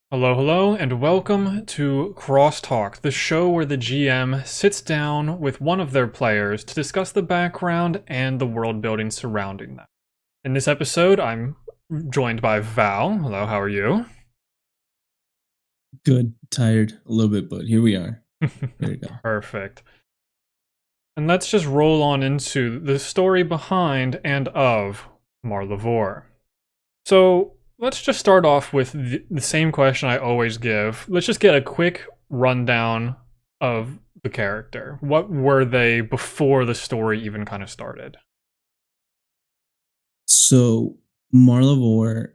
Hello, hello, and welcome to Crosstalk, the show where the GM sits down with one of their players to discuss the background and the world building surrounding them. In this episode, I'm joined by Val. Hello, how are you? Good, tired a little bit, but here we are. There you go. Perfect. And let's just roll on into the story behind and of Marla'vour. So, let's just start off with the same question I always give. Let's just get a quick rundown of the character. What were they before the story even kind of started? So Marla'vour,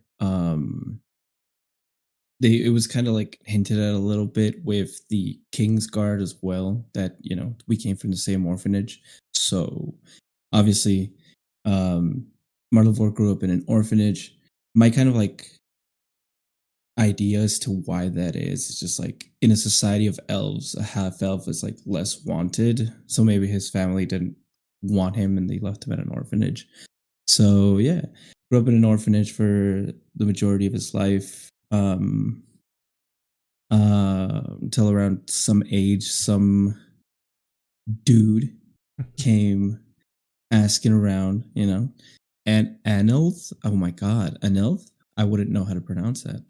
it was kind of like hinted at a little bit with the King's Guard as well. That we came from the same orphanage, so obviously, um, Marla'vour grew up in an orphanage. My kind of like idea as to why that is just like in a society of elves, a half elf is like less wanted. So maybe his family didn't want him and they left him at an orphanage. So yeah, grew up in an orphanage for the majority of his life. Until around some age, some dude came asking around, and Anilth. Oh my god, Anilth. I wouldn't know how to pronounce that.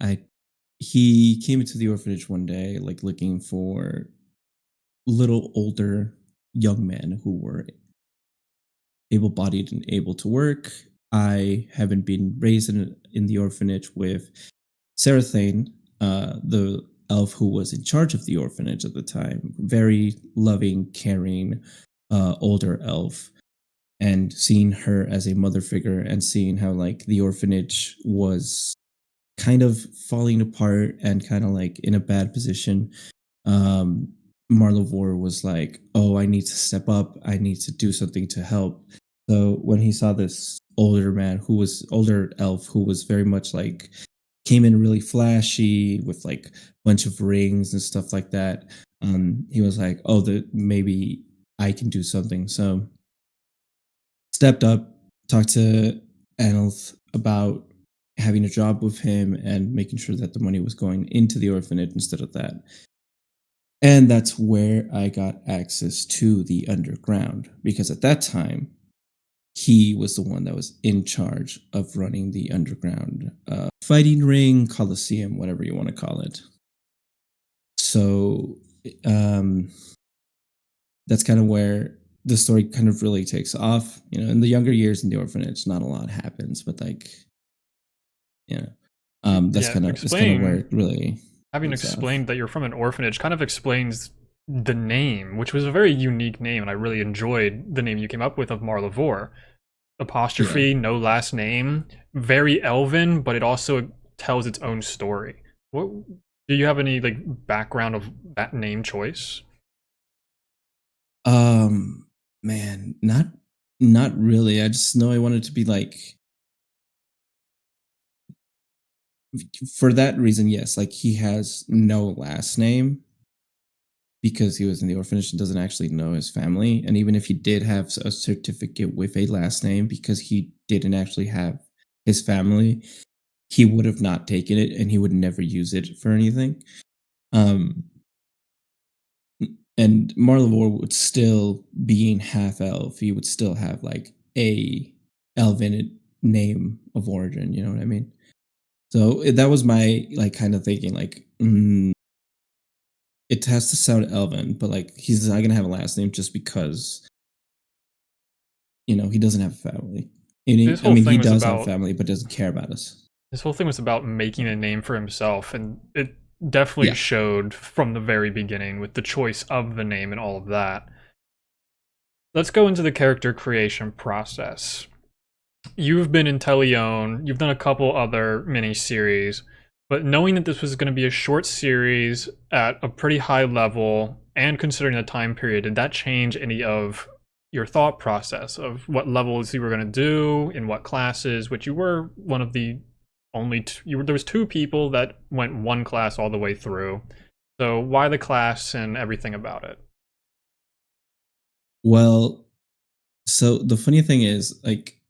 He came into the orphanage one day, like looking for little older young men who were able-bodied and able to work. I haven't been raised in the orphanage with Serathane, the elf who was in charge of the orphanage at the time. Very loving, caring, older elf. And seeing her as a mother figure and seeing how like the orphanage was kind of falling apart and kind of like in a bad position, um, Marla'vour was like, "Oh, I need to step up. I need to do something to help." So when he saw this older elf who was very much like came in really flashy with like a bunch of rings and stuff like that, he was like, "Oh, maybe I can do something." So stepped up, talked to Anilth about having a job with him and making sure that the money was going into the orphanage instead of that. And that's where I got access to the underground because at that time, he was the one that was in charge of running the underground fighting ring, coliseum, whatever you want to call it. So um, that's kind of where the story kind of really takes off. In the younger years in the orphanage, not a lot happens, but like, you know, Yeah, that's kind of where explain, it really having takes off. explained that you're from an orphanage kind of explains the name, which was a very unique name, and I really enjoyed the name you came up with of Marla'vour. Yeah. Apostrophe, no last name, very elven, but it also tells its own story. What do you have any like background of that name choice? Um, Man, not really. I just know I wanted to be like for that reason, yes, like he has no last name because he was in the orphanage and doesn't actually know his family. And even if he did have a certificate with a last name because he didn't actually have his family, he would have not taken it and he would never use it for anything. Um, and Marla'vour would still, being half elf, he would still have like a elven name of origin. You know what I mean? So that was my like kind of thinking, like it has to sound elven, but like he's not gonna have a last name just because he doesn't have a family. And This I whole mean, he thing was does have a about family, but doesn't care about us. making a name for himself, and it definitely Yeah. showed from the very beginning with the choice of the name and all of that. Let's go into the character creation process. You've been in Teleon, you've done a couple other mini series, but knowing that this was going to be a short series at a pretty high level and considering the time period, did that change any of your thought process of what levels you were going to do in what classes, which you were one of the only there was two people that went one class all the way through. So why the class and everything about it? Well, so the funny thing is, like,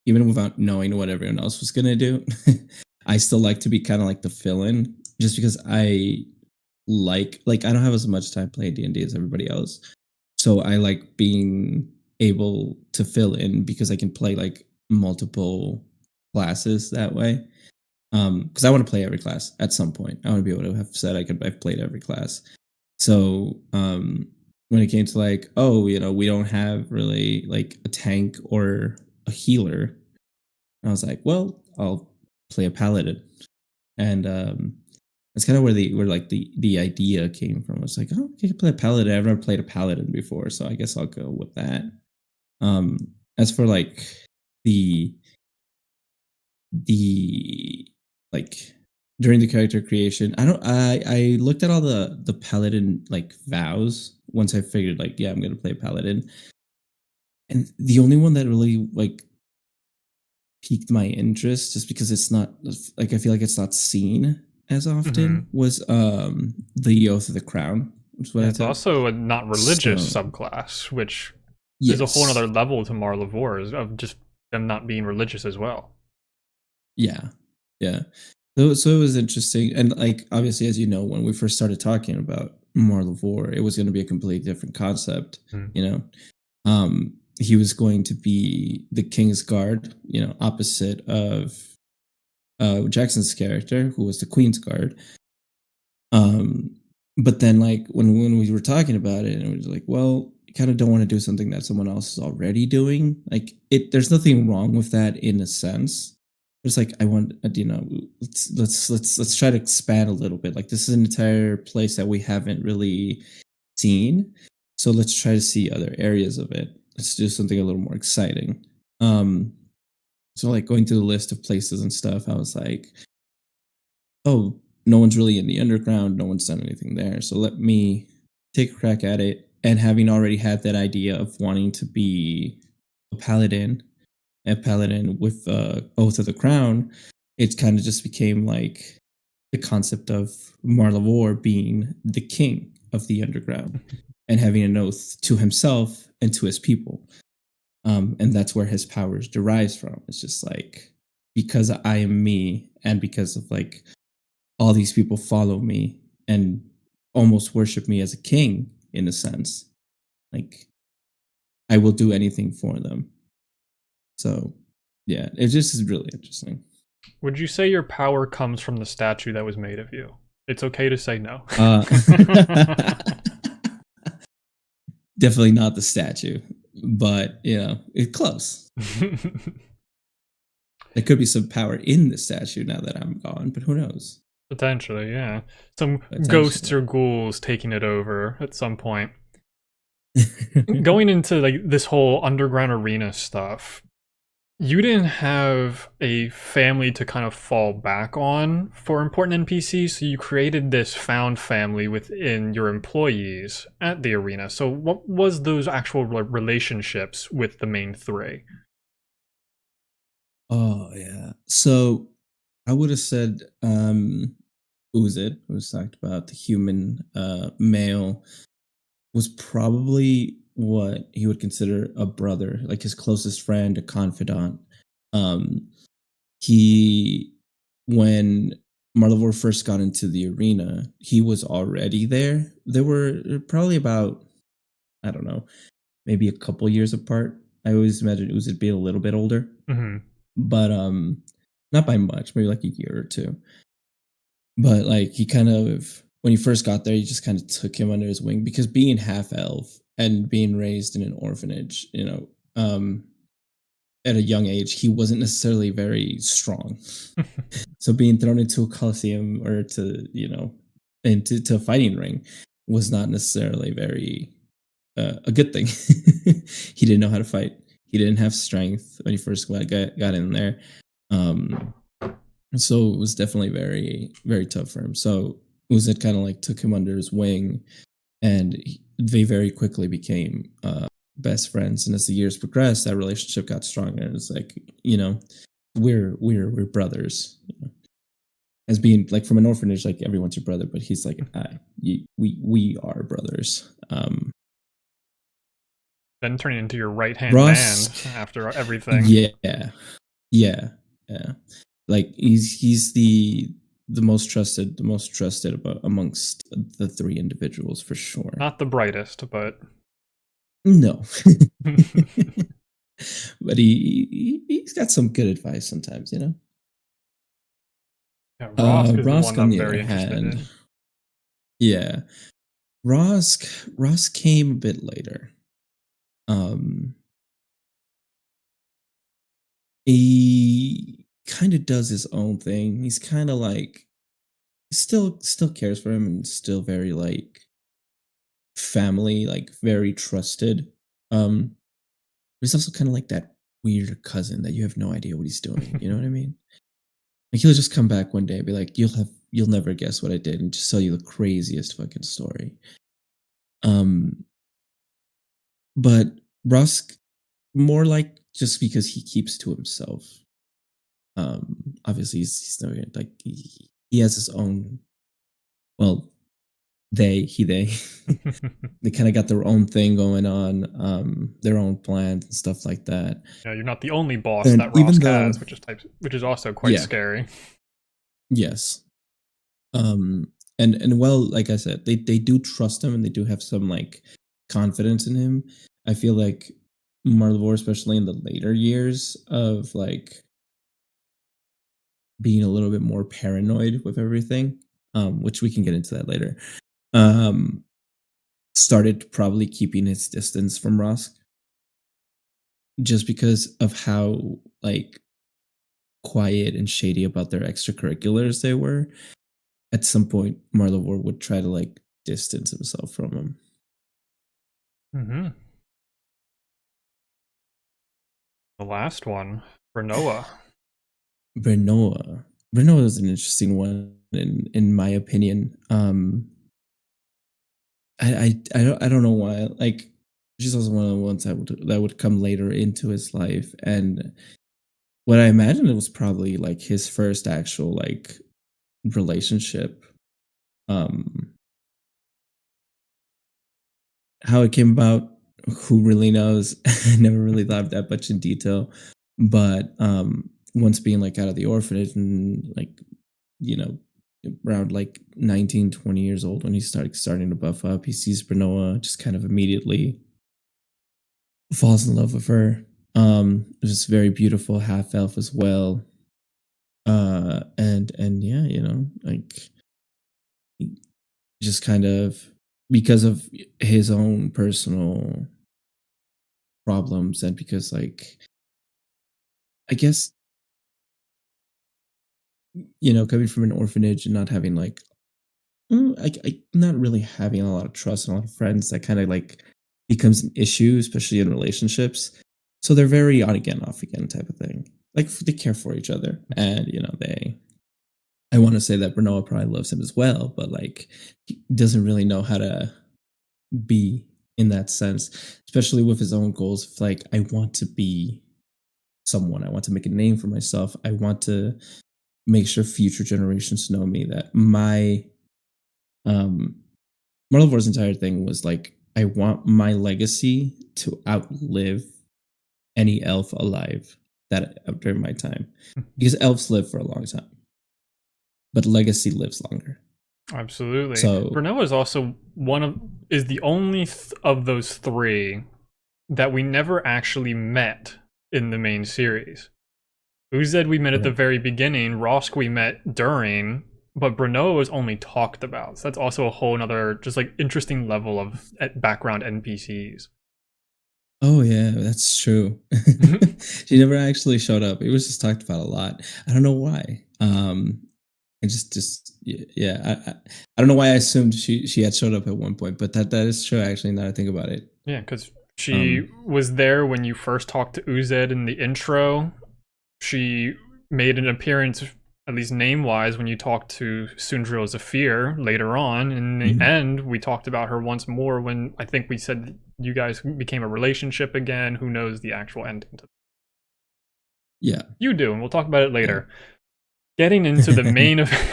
even without knowing what everyone else was gonna do, I still like to be kind of like the fill-in. just because I I don't have as much time playing D&D as everybody else. So I like being able to fill in because I can play like multiple classes that way. Because I want to play every class at some point. I want to be able to have said I've played every class. So when it came to like, oh, we don't have really like a tank or a healer, I was like, well, I'll play a paladin, and that's kind of where like the idea came from. I was like, oh, I can play a paladin. I've never played a paladin before, so I guess I'll go with that. Um, as for like the the like during the character creation, I looked at all the paladin like vows once I figured like, yeah, I'm gonna play paladin, and the only one that really like piqued my interest just because it's not like I feel like it's not seen as Hmm. often was the Oath of the Crown, which is what Yeah, I it's took. also a not religious So subclass, which is a whole other yes, level to Marla'vour of just them not being religious as well. yeah, yeah. So it was interesting, and like obviously, as you know, when we first started talking about Marl'vour, it was going to be a completely different concept. Mm. You know, he was going to be the King's Guard, opposite of Jackson's character, who was the Queen's Guard. Um, but then like when we were talking about it, and we were like, well, I kind of don't want to do something that someone else is already doing. Like there's nothing wrong with that in a sense. It's like I want, let's try to expand a little bit. Like this is an entire place that we haven't really seen, so let's try to see other areas of it. Let's do something a little more exciting. Um, so like going through the list of places and stuff, I was like, oh, no one's really in the underground. No one's done anything there. So let me take a crack at it. And having already had that idea of wanting to be a paladin, with Oath of the Crown, it kind of just became like the concept of Marla'vour being the king of the underground and having an oath to himself and to his people. And that's where his powers derives from. It's just like because I am me, and because of like all these people follow me and almost worship me as a king in a sense. Like I will do anything for them. So yeah, it just is really interesting. Would you say your power comes from the statue that was made of you? It's okay to say no. Uh, definitely not the statue, but it's close. There could be some power in the statue now that I'm gone, but who knows? Potentially, yeah. Some ghosts Potentially. or ghouls taking it over at some point. Going into like this whole underground arena stuff, you didn't have a family to kind of fall back on for important NPCs, so you created this found family within your employees at the arena. So what was those actual relationships with the main three? Oh yeah. So I would have said who was it? It was talked about the human male was probably what he would consider a brother, like his closest friend, a confidant. Um, he, when Marla'vour first got into the arena, he was already there. There were probably about, I don't know, maybe a couple years apart. I always imagined it was being a little bit older, Hmm. but not by much, maybe like a year or two. But like he kind of when he first got there, he just kind of took him under his wing because being half elf and being raised in an orphanage, at a young age, he wasn't necessarily very strong. So being thrown into a coliseum or into a fighting ring was not necessarily very a good thing. He didn't know how to fight. He didn't have strength when he first got in there. Um, so it was definitely very, very tough for him. So Uzet kind of like took him under his wing, and they very quickly became best friends. And as the years progressed, that relationship got stronger. And it's like we're brothers. As being like from an orphanage, like everyone's your brother, but he's like we are brothers. Then turning into your right hand man Rosk, after everything. yeah, yeah, yeah. Like he's the the most trusted amongst the three individuals for sure. Not the brightest, but No. But he's got some good advice sometimes, you know. yeah, Rosk is the one Rosk, on I'm the other very interested hand, in. yeah, Rosk came a bit later. Um, he kind of does his own thing. He's kind of like still cares for him and still very like family, like very trusted. Um, but he's also kind of like that weird cousin that you have no idea what he's doing. You know what I mean? Like he'll just come back one day and be like, you'll never guess what I did," and just tell you the craziest fucking story. Um, but Rusk, more like just because he keeps to himself. Obviously he's no like he has his own. Well, they they kind of got their own thing going on, their own plans and stuff like that. Yeah, you're not the only boss And that even Rosk though, has, which is also quite yeah, scary. yes, um, and well, like I said, they do trust him and they do have some like confidence in him. I feel like Marla'vour, especially in the later years of like being a little bit more paranoid with everything, which we can get into that later. Um, Started probably keeping his distance from Rosk just because of how like quiet and shady about their extracurriculars they were. At some point, Marla'vour would try to like distance himself from him. Mm-hmm. The last one, Renoa. Brenoa. Brenoa is an interesting one in my opinion. I don't know why. Like she's also one of the ones that would come later into his life, and what I imagine it was probably like his first actual like relationship. Um, how it came about, who really knows? I never really thought that much in detail, but once being like out of the orphanage and like you know around like 19, 20 years old when he's starting to buff up, he sees Brenoa, just kind of immediately falls in love with her. Just very beautiful half elf as well. And yeah, you know, like just kind of because of his own personal problems and because like I guess you know coming from an orphanage and not having like not really having a lot of trust and a lot of friends, that kind of like becomes an issue, especially in relationships. So they're very on again, off again type of thing. Like they care for each other, and you know they. I want to say that Brenoa probably loves him as well, but like he doesn't really know how to be in that sense, especially with his own goals. Of like I want to be someone. I want to make a name for myself. I want to make sure future generations know me. That my um Marl'vour's entire thing was like, I want my legacy to outlive any elf alive that during my time, because elves live for a long time, but legacy lives longer. Absolutely. So, Renoa is also is the only of those three that we never actually met in the main series. Uzed we met at the right. very beginning, Rosk we met during, but Breno was only talked about. So that's also a whole other just like interesting level of background NPCs. Oh yeah, that's true. She never actually showed up. It was just talked about a lot. I don't know why. I just yeah. I don't know why I assumed she had showed up at one point, but that is true actually. Now that I think about it. Yeah, because she Um. was there when you first talked to Uzed in the intro. She made an appearance, at least name-wise, when you talked to Sundril Zafir later on. In the Mhm. end, we talked about her once more when I think we said you guys became a relationship again. Who knows the actual ending to that? Yeah. You do, and we'll talk about it Yeah. later. Getting into the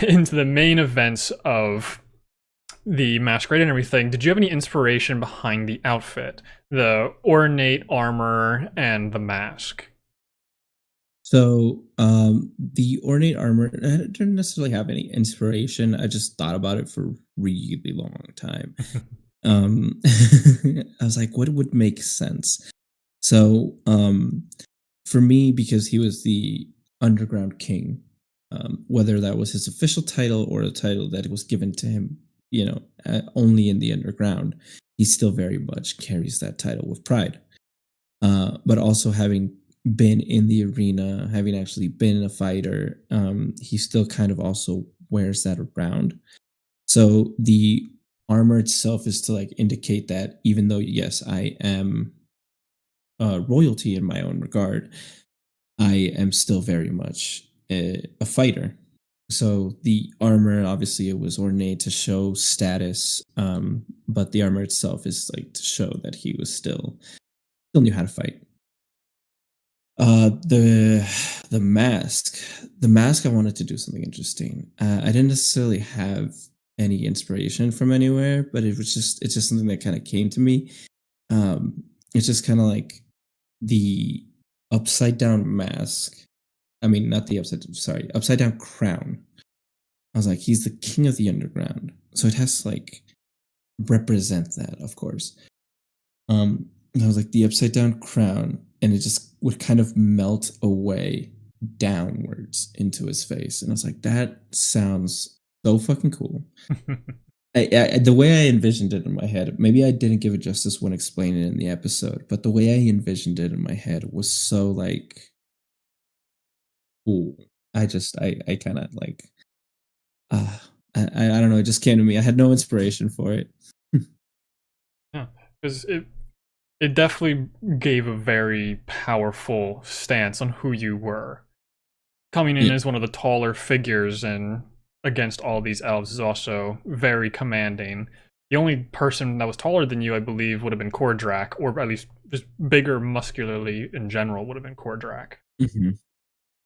into the main events of the masquerade and everything, did you have any inspiration behind the outfit, the ornate armor and the mask? So, the ornate armor, I didn't necessarily have any inspiration. I just thought about it for a really long time. I was like, what would make sense? So, for me, because he was the underground king, whether that was his official title or a title that was given to him, only in the underground, he still very much carries that title with pride. But also having been in the arena, having actually been a fighter, he still kind of also wears that around. So the armor itself is to like indicate that even though yes, I am royalty in my own regard, I am still very much a fighter. So the armor, obviously, it was ornate to show status, but the armor itself is like to show that he was still knew how to fight. The mask, the mask. I wanted to do something interesting. I didn't necessarily have any inspiration from anywhere, but it's just something that kind of came to me. It's just kind of like the upside down mask. I mean, not the sorry, upside down crown. I was like, he's the king of the underground, so it has to like represent that, of course. And I was like the upside down crown, and it just would kind of melt away downwards into his face, and I was like, that sounds so fucking cool. The way I envisioned it in my head, maybe I didn't give it justice when explaining it in the episode, but the way I envisioned it in my head was so like cool. I kind of like, uh, I don't know. It just came to me. I had no inspiration for it. Yeah, because it definitely gave a very powerful stance on who you were. Coming in Yeah. as one of the taller figures and against all these elves is also very commanding. The only person that was taller than you, I believe, would have been Kordrak, or at least just bigger muscularly in general would have been Kordrak. Mhm.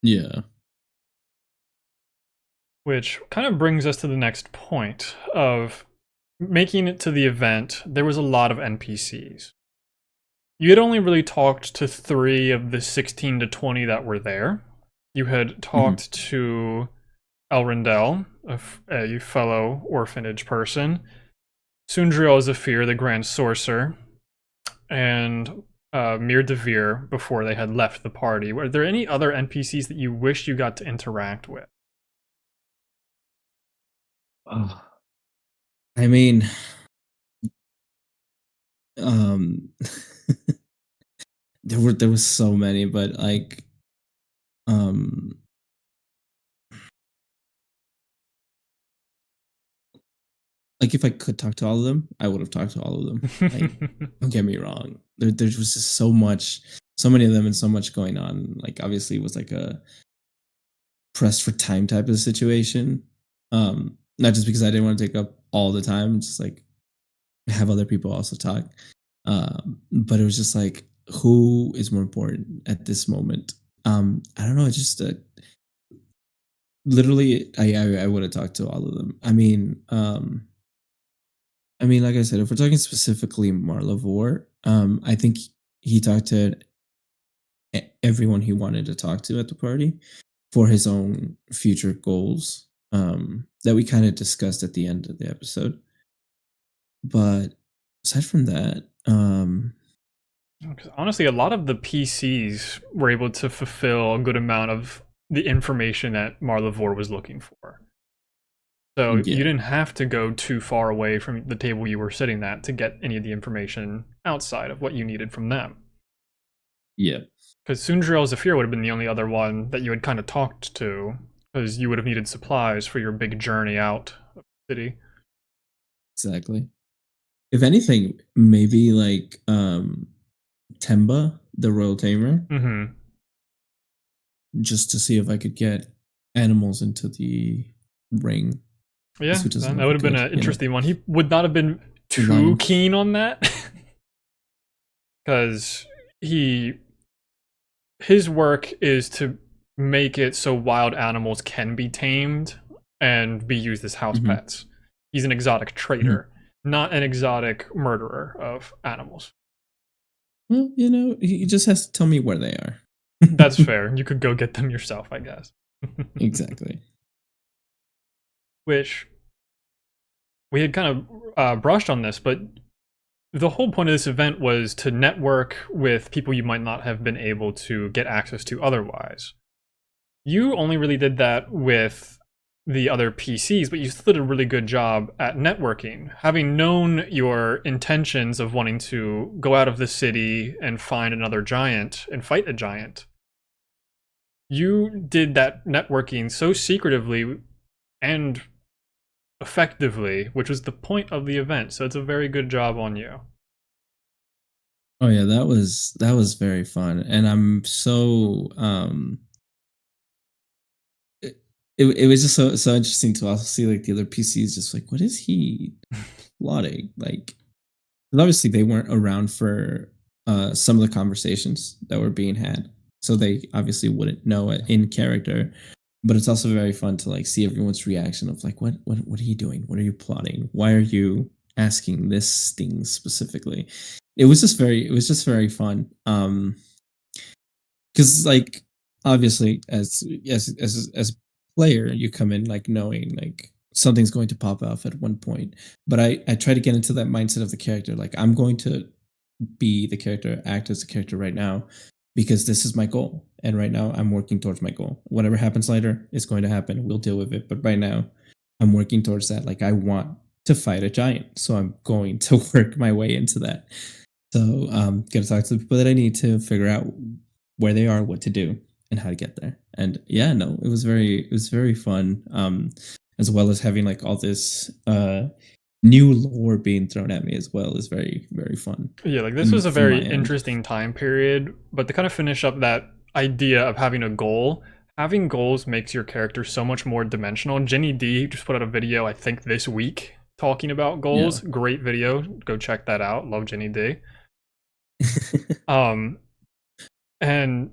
Yeah. Which kind of brings us to the next point of making it to the event. There was a lot of NPCs. You had only really talked to 3 of the 16 to 20 that were there. You had Mhm. talked to Elrondel, a fellow orphanage person, Sundriel Zafir, the Grand Sorcerer, and Mir Devere before they had left the party. Were there any other NPCs that you wish you got to interact with? Oh, I mean, um, there was so many, but um, like if I could talk to all of them, I would have talked to all of them. Like, don't get me wrong. There was just so many of them, and so much going on. Like, obviously, it was like a pressed for time type of situation. Not just because I didn't want to take up all the time, just like have other people also talk. But it was just like, who is more important at this moment? I don't know. It's just literally, I would have talked to all of them. I mean, like I said, if we're talking specifically Marla'vour, I think he talked to everyone he wanted to talk to at the party for his own future goals, that we kind of discussed at the end of the episode. But aside from that, Honestly, a lot of the PCs were able to fulfill a good amount of the information that Marla'vour was looking for. So you yeah, didn't have to go too far away from the table you were sitting at to get any of the information outside of what you needed from them. yeah, Because Sundriel Zafir would have been the only other one that you had kind of talked to, because you would have needed supplies for your big journey out of the city. exactly. If anything, maybe like Temba, the royal tamer, Mm-hmm. just to see if I could get animals into the ring. Yeah, This would doesn't that look would have been good, an interesting one. He would not have been too Lions. keen on that, because he his work is to make it so wild animals can be tamed and be used as house Hmm. pets. He's an exotic Hmm. trader, not an exotic murderer of animals. Well, he just has to tell me where they are. That's fair. You could go get them yourself, I guess. Exactly. Which we had kind of brushed on this, but the whole point of this event was to network with people you might not have been able to get access to otherwise. You only really did that with the other PCs, but you still did a really good job at networking. Having known your intentions of wanting to go out of the city and find another giant and fight a giant, you did that networking so secretively and effectively, which was the point of the event. So it's a very good job on you. Oh yeah, that was very fun, and I'm so it was just so interesting to also see like the other PCs just like what is he plotting like. 'Cause obviously they weren't around for some of the conversations that were being had, so they obviously wouldn't know it in character. But it's also very fun to like see everyone's reaction of like, what are you doing? What are you plotting? Why are you asking this thing specifically? It was just very fun. Because like obviously as a player you come in like knowing like something's going to pop off at one point, but I try to get into that mindset of the character like I'm going to be the character, act as the character right now because this is my goal and right now I'm working towards my goal. Whatever happens later is going to happen, we'll deal with it, but right now I'm working towards that. Like I want to fight a giant, so I'm going to work my way into that. So gotta talk to the people that I need to figure out where they are, what to do, and how to get there. And yeah, no, it was very fun. As well as having like all this new lore being thrown at me as well is very, very fun. Yeah, like this And was a from my very end. interesting time period, but to kind of finish up that idea of having goals makes your character so much more dimensional. Jenny D just put out a video, I think this week, talking about Yeah. goals. Great video. Go check that out. Love Jenny D. Um, and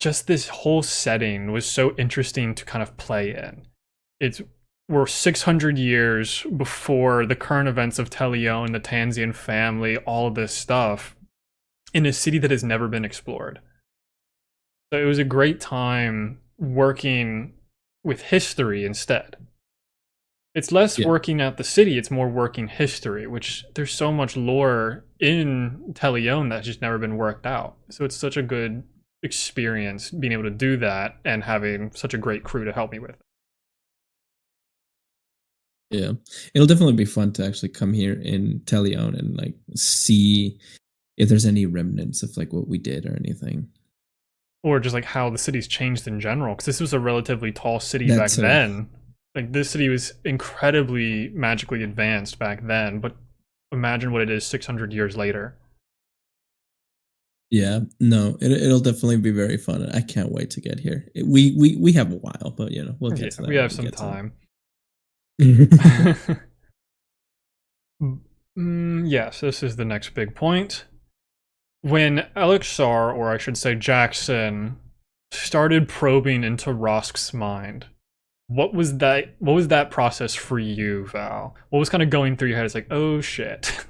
just this whole setting was so interesting to kind of play in. It's We're 600 years before the current events of Telion, the Tansian family, all of this stuff, in a city that has never been explored. So it was a great time working with history instead. It's less Yeah. working at the city, it's more working history, which there's so much lore in Telion that's just never been worked out. So it's such a good experience being able to do that and having such a great crew to help me with it. Yeah. It'll definitely be fun to actually come here in Telion and like see if there's any remnants of like what we did or anything. Or just like how the city's changed in general, because this was a relatively tall city That back too. then. Like this city was incredibly magically advanced back then, but imagine what it is 600 years later. Yeah, no, it'll definitely be very fun. I can't wait to get here. We have a while, but you know we'll Yeah, get to we that when have we some get to time. it. Yes, this is the next big point. When Elixir, or I should say Jackson, started probing into Rosk's mind, what was that process for you, Val? What was kind of going through your head? It's like, oh shit.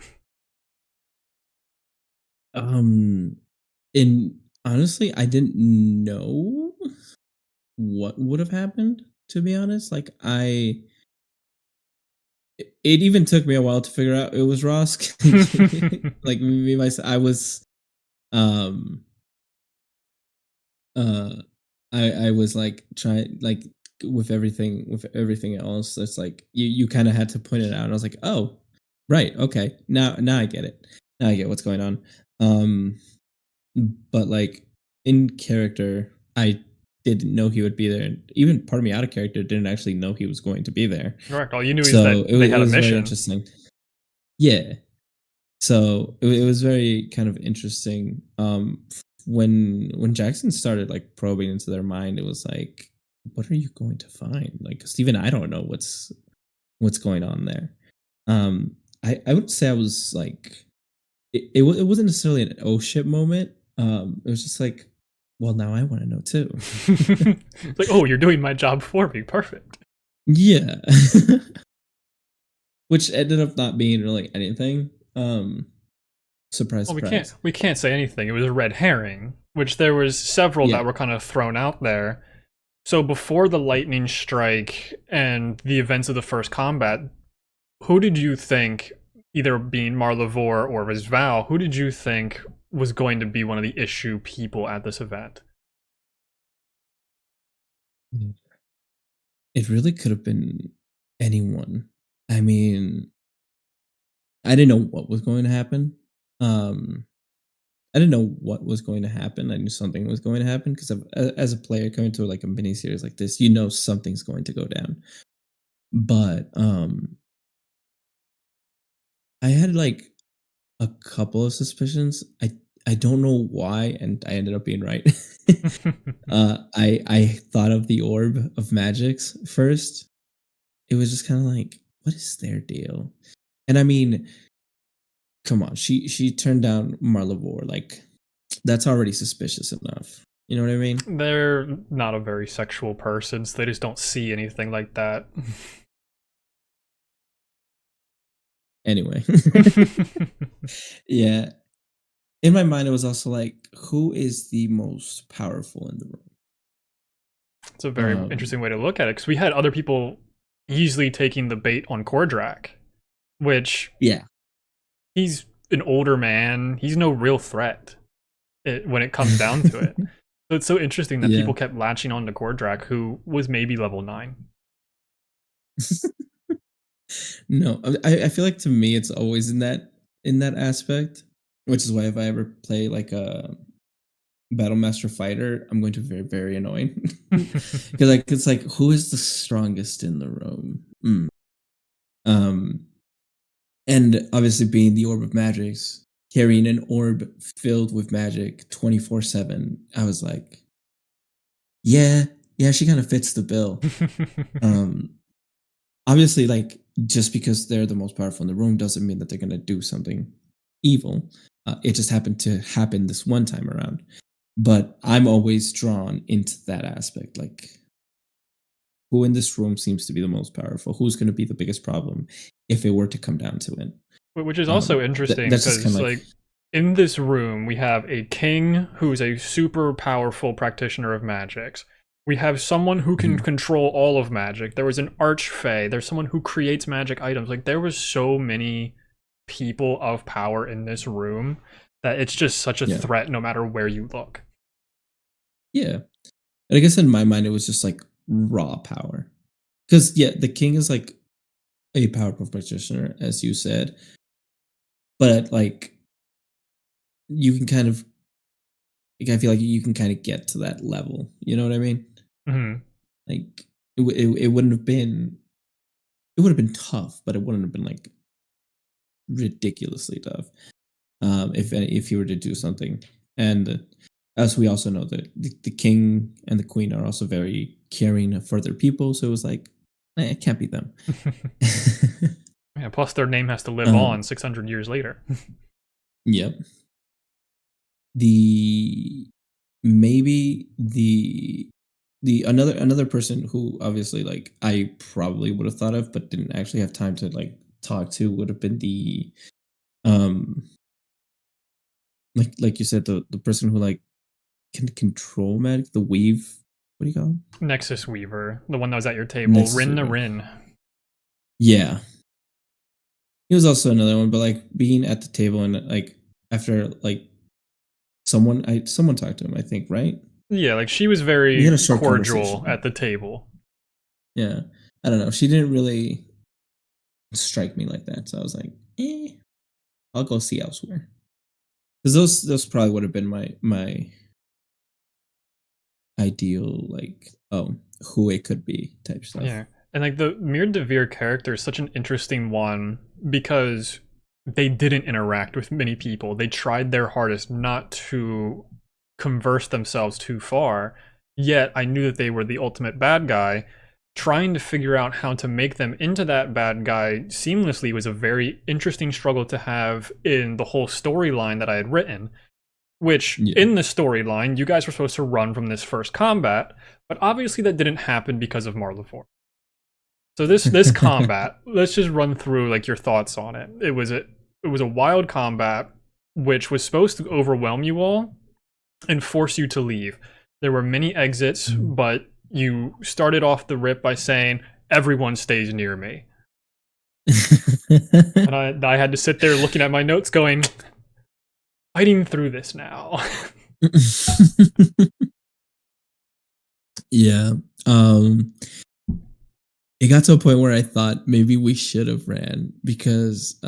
um, and honestly, I didn't know what would have happened. To be honest, like it even took me a while to figure out it was Rosk. Like me myself, I was um uh I was like trying like with everything else. It's like you kind of had to point it out. And I was like, oh, right, okay, now I get it. Now I get what's going on. Um, but like in character, I didn't know he would be there. And even part of me out of character didn't actually know he was going to be there. Correct. All you knew is So that they it had a was very mission. interesting. Yeah. So it was very kind of interesting. When Jackson started like probing into their mind, it was like, what are you going to find? Like, 'cause even I don't know what's going on there. I would say I was like, it wasn't necessarily an oh shit moment. It was just like, well, now I want to know too. It's like, oh, you're doing my job for me. Perfect. Yeah. Which ended up not being really anything. Surprise, Well, we can't surprise. we can't say anything. It was a red herring. which there was several Yeah. that were kind of thrown out there. So before the lightning strike and the events of the first combat, who did you think, either being Marla'vour or was Val, who did you think was going to be one of the issue people at this event? It really could have been anyone. I mean, I didn't know what was going to happen. Um, I didn't know what was going to happen. I knew something was going to happen because as a player coming to like a mini series like this, you know something's going to go down. But I had like a couple of suspicions. I don't know why, and I ended up being right. I thought of the orb of magics first. It was just kind of like, what is their deal? And I mean, come on, she turned down Marla'vour. Like, that's already suspicious enough. You know what I mean? They're not a very sexual person, so they just don't see anything like that. Anyway, yeah. In my mind, it was also like, who is the most powerful in the room? It's a very interesting way to look at it, because we had other people easily taking the bait on Kordrak, which Yeah. he's an older man. He's no real threat when it comes down to it. So it's so interesting that Yeah. people kept latching on to Kordrak, who was maybe level 9. No, I feel like to me it's always in that aspect, which is why if I ever play like a Battle Master fighter, I'm going to be very, very annoying. Because like it's like, who is the strongest in the room? Um and obviously being the orb of magics, carrying an orb filled with magic 24/7, I was like, yeah, she kind of fits the bill. Um Obviously, like, just because they're the most powerful in the room doesn't mean that they're gonna do something evil. It just happened to happen this one time around. But I'm always drawn into that aspect. Like, who in this room seems to be the most powerful? Who's gonna be the biggest problem if it were to come down to it? Which is also interesting, That's just kind because of like, like in this room we have a king who's a super powerful practitioner of magics. We have someone who can mhm, control all of magic. There was an archfey. There's someone who creates magic items. Like, there was so many people of power in this room that it's just such a yeah, threat no matter where you look. yeah. And I guess in my mind, it was just like raw power. Because yeah, the king is like a powerful practitioner, as you said, but like you can kind of, like, I feel like you can kind of get to that level. You know what I mean? Mhm. Like it wouldn't have been, it would have been tough, but it wouldn't have been like ridiculously tough. If you were to do something, and as we also know, the king and the queen are also very caring for their people. So it was like, it can't be them. Yeah, plus their name has to live um, on 600 years later. yep. The maybe the another person who obviously like I probably would have thought of but didn't actually have time to like talk to would have been the um like you said, the person who like can control magic, the weave, what do you call it? Nexus Weaver, the one that was at your table, Nexus Rin to Weaver. Rin. Yeah. He was also another one, but like being at the table and like after like someone talked to him, I think, right? Yeah, like she was We had a very short cordial conversation. at the table. Yeah. I don't know. She didn't really strike me like that. So I was like, I'll go see elsewhere. Because those probably would have been my ideal, like, oh, who it could be type stuff. Yeah. And like the Mir Devere character is such an interesting one because they didn't interact with many people. They tried their hardest not to converse themselves too far. Yet I knew that they were the ultimate bad guy. Trying to figure out how to make them into that bad guy seamlessly was a very interesting struggle to have in the whole storyline that I had written. Which, Yeah. in the storyline, you guys were supposed to run from this first combat, but obviously that didn't happen because of Marla'vour. So this combat, let's just run through like your thoughts on it. It was a wild combat which was supposed to overwhelm you all, and force you to leave. There were many exits, but you started off the rip by saying, everyone stays near me. And I had to sit there looking at my notes going, fighting through this now. Yeah. It got to a point where I thought maybe we should have ran because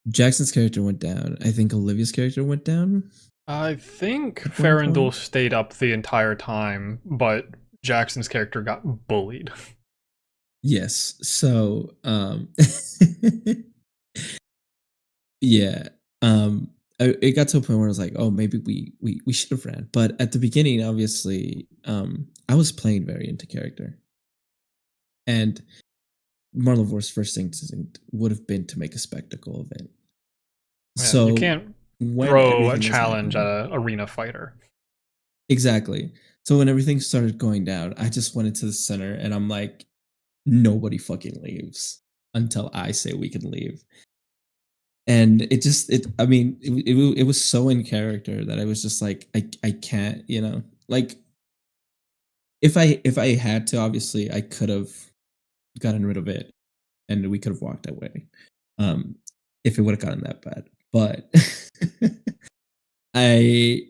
Jackson's character went down. I think Olivia's character went down. I think At one Farandul point? stayed up the entire time, but Jackson's character got bullied. Yes. So yeah. It got to a point where I was like, oh, maybe we should have ran. But at the beginning, obviously, I was playing very into character. And Marla'vour's first instinct would have been to make a spectacle of it. Yeah, you So can't when throw a everything was challenge at happening, an arena fighter. exactly. So when everything started going down, I just went into the center and I'm like, nobody fucking leaves until I say we can leave. And I mean, it was so in character that I was just like, I can't, like if I had to, obviously I could have gotten rid of it and we could have walked away. If it would have gotten that bad. But I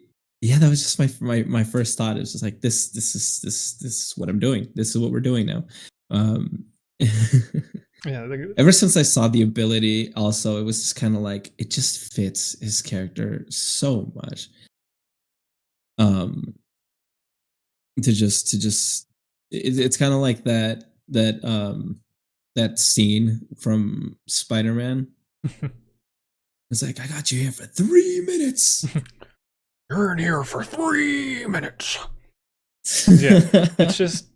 yeah, that was just my first thought. It was just like this is what I'm doing. This is what we're doing now. Um Yeah, Ever since I saw the ability, also it was just kind of like it just fits his character so much. Um to just it's kind of like that scene from Spider-Man. It's like I got you here for 3 minutes. you're in here for 3 minutes. Yeah, it's just